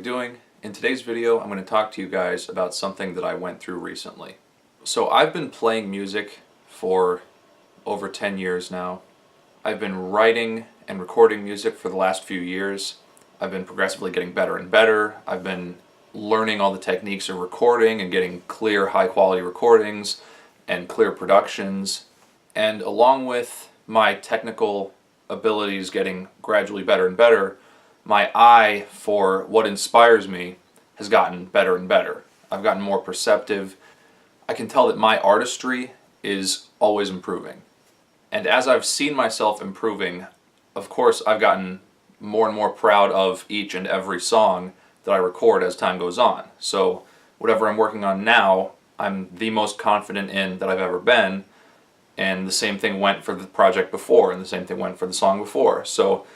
doing? In today's video, I'm going to talk to you guys about something that I went through recently. So I've been playing music for over 10 years now. I've been writing and recording music for the last few years. I've been progressively getting better and better. I've been learning all the techniques of recording and getting clear, high-quality recordings and clear productions. And along with my technical abilities getting gradually better and better, my eye for what inspires me has gotten better and better. I've gotten more perceptive. I can tell that my artistry is always improving. And as I've seen myself improving, of course I've gotten more and more proud of each and every song that I record as time goes on. So whatever I'm working on now, I'm the most confident in that I've ever been, and the same thing went for the project before, and the same thing went for the song before. So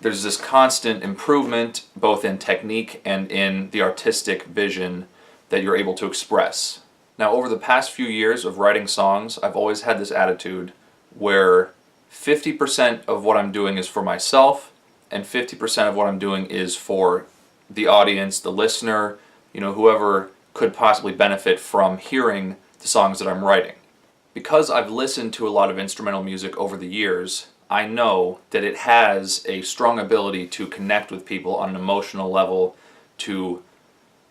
there's this constant improvement both in technique and in the artistic vision that you're able to express. Now, over the past few years of writing songs, I've always had this attitude where 50% of what I'm doing is for myself and 50% of what I'm doing is for the audience, the listener, whoever could possibly benefit from hearing the songs that I'm writing. Because I've listened to a lot of instrumental music over the years, I know that it has a strong ability to connect with people on an emotional level, to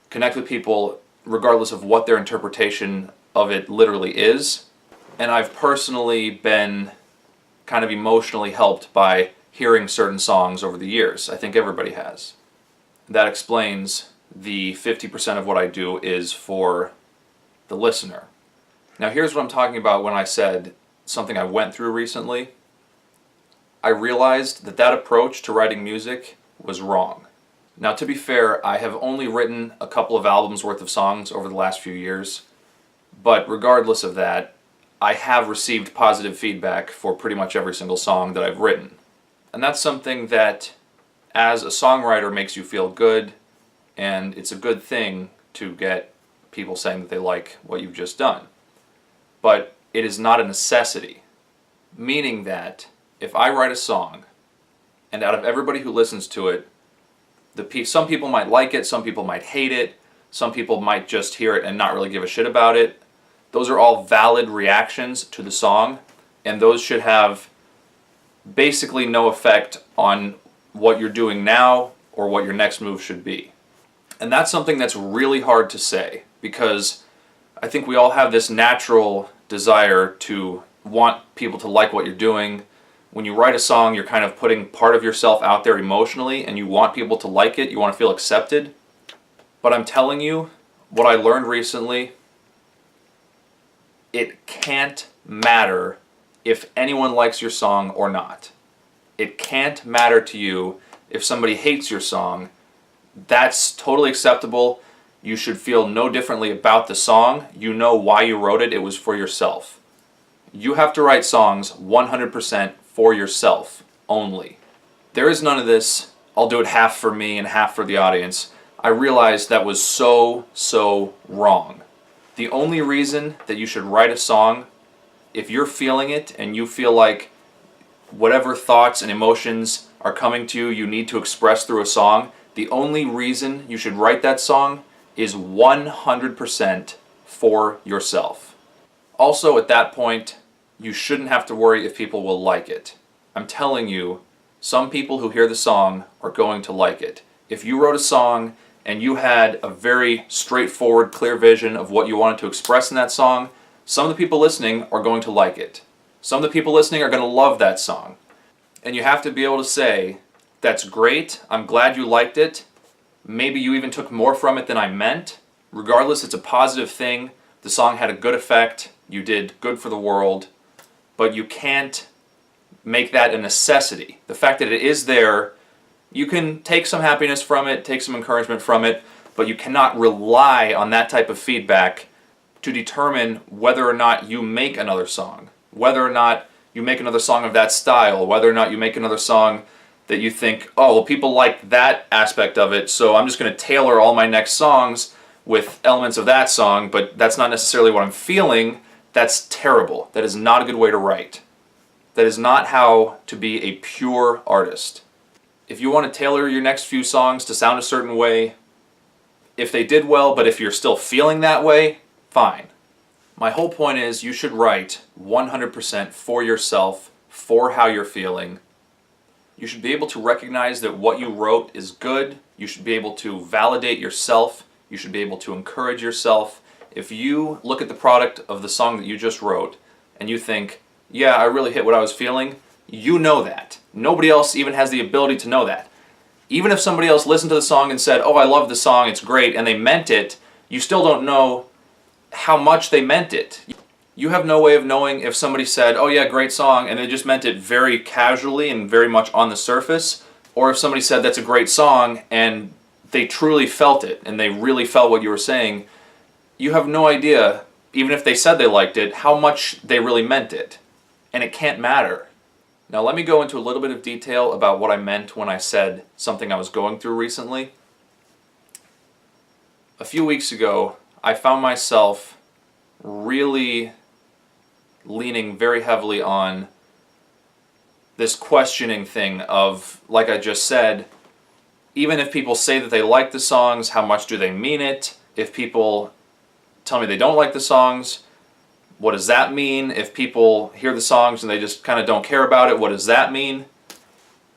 connect with people regardless of what their interpretation of it literally is. And I've personally been kind of emotionally helped by hearing certain songs over the years. I think everybody has. That explains the 50% of what I do is for the listener. Now here's what I'm talking about when I said something I went through recently. I realized that that approach to writing music was wrong. Now, to be fair, I have only written a couple of albums worth of songs over the last few years, but regardless of that, I have received positive feedback for pretty much every single song that I've written. And that's something that, as a songwriter, makes you feel good, and it's a good thing to get people saying that they like what you've just done. But it is not a necessity, meaning that if I write a song, and out of everybody who listens to it, some people might like it, some people might hate it, some people might just hear it and not really give a shit about it. Those are all valid reactions to the song, and those should have basically no effect on what you're doing now or what your next move should be. And that's something that's really hard to say, because I think we all have this natural desire to want people to like what you're doing. When you write a song, you're kind of putting part of yourself out there emotionally, and you want people to like it, you want to feel accepted. But I'm telling you, what I learned recently, it can't matter if anyone likes your song or not. It can't matter to you if somebody hates your song. That's totally acceptable. You should feel no differently about the song. You know why you wrote it. It was for yourself. You have to write songs 100% for yourself only. There is none of this, I'll do it half for me and half for the audience. I realized that was so wrong. The only reason that you should write a song, if you're feeling it and you feel like whatever thoughts and emotions are coming to you, you need to express through a song, the only reason you should write that song is 100% for yourself. Also, at that point, you shouldn't have to worry if people will like it. I'm telling you, some people who hear the song are going to like it. If you wrote a song and you had a very straightforward, clear vision of what you wanted to express in that song, some of the people listening are going to like it. Some of the people listening are going to love that song. And you have to be able to say, that's great, I'm glad you liked it, maybe you even took more from it than I meant. Regardless, it's a positive thing. The song had a good effect, you did good for the world. But you can't make that a necessity. The fact that it is there, you can take some happiness from it, take some encouragement from it, but you cannot rely on that type of feedback to determine whether or not you make another song, whether or not you make another song of that style, whether or not you make another song that you think, oh, well, people like that aspect of it, so I'm just going to tailor all my next songs with elements of that song, but that's not necessarily what I'm feeling. That's terrible. That is not a good way to write. That is not how to be a pure artist. If you want to tailor your next few songs to sound a certain way, If they did well, but if you're still feeling that way, fine. My whole point is you should write 100% for yourself, for how you're feeling. You should be able to recognize that what you wrote is good. You should be able to validate yourself. You should be able to encourage yourself. If you look at the product of the song that you just wrote and you think, yeah, I really hit what I was feeling, you know that. Nobody else even has the ability to know that. Even if somebody else listened to the song and said, oh, I love the song, it's great, and they meant it, you still don't know how much they meant it. You have no way of knowing if somebody said, oh yeah, great song, and they just meant it very casually and very much on the surface, or if somebody said that's a great song and they truly felt it and they really felt what you were saying. You have no idea, even if they said they liked it, how much they really meant it. And it can't matter. Now let me go into a little bit of detail about what I meant when I said something I was going through recently. A few weeks ago, I found myself really leaning very heavily on this questioning thing of, like I just said, even if people say that they like the songs, how much do they mean it? If people tell me they don't like the songs, what does that mean? If people hear the songs and they just kind of don't care about it, what does that mean?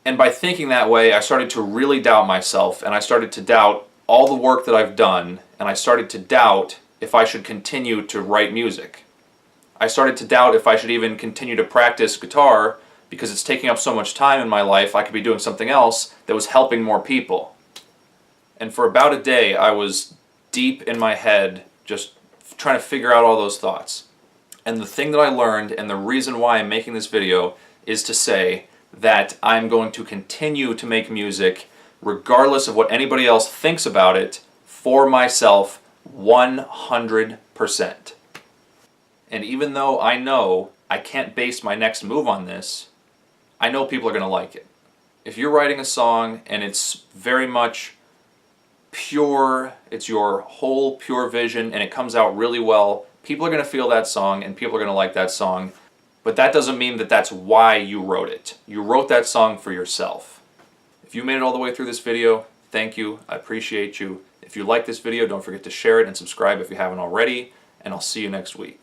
And by thinking that way, I started to really doubt myself, and I started to doubt all the work that I've done, and I started to doubt if I should continue to write music. I started to doubt if I should even continue to practice guitar because it's taking up so much time in my life. I could be doing something else that was helping more people. And for about a day, I was deep in my head just trying to figure out all those thoughts. And the thing that I learned, and the reason why I'm making this video, is to say that I'm going to continue to make music regardless of what anybody else thinks about it, for myself 100%. And even though I know I can't base my next move on this, I know people are going to like it. If you're writing a song and it's very much pure, it's your whole pure vision, and it comes out really well, people are going to feel that song and people are going to like that song. But that doesn't mean that that's why you wrote it. You wrote that song for yourself. If you made it all the way through this video, thank you. I appreciate you. If you like this video, don't forget to share it and subscribe if you haven't already, and I'll see you next week.